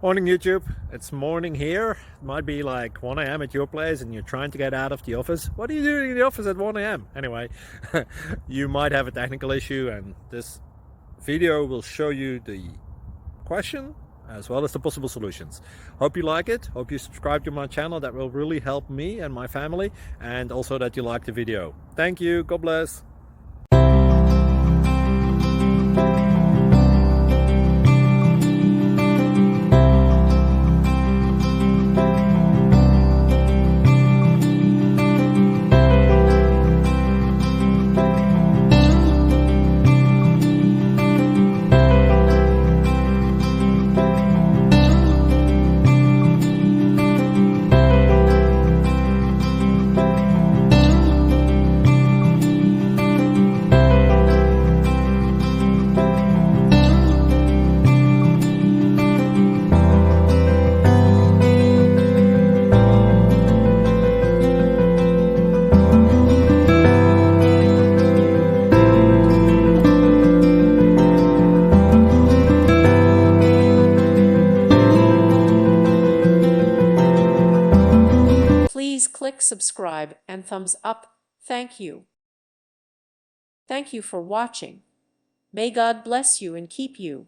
Morning YouTube, it's morning here. It might be like 1 a.m. at your place and you're trying to get out of the office. What are you doing in the office at 1 a.m? Anyway, you might have a technical issue and this video will show you the question as well as the possible solutions. Hope you like it, hope you subscribe to my channel. That will really help me and my family, and also that you like the video. Thank you, God bless. Please click subscribe and thumbs up. Thank you. Thank you for watching. May God bless you and keep you.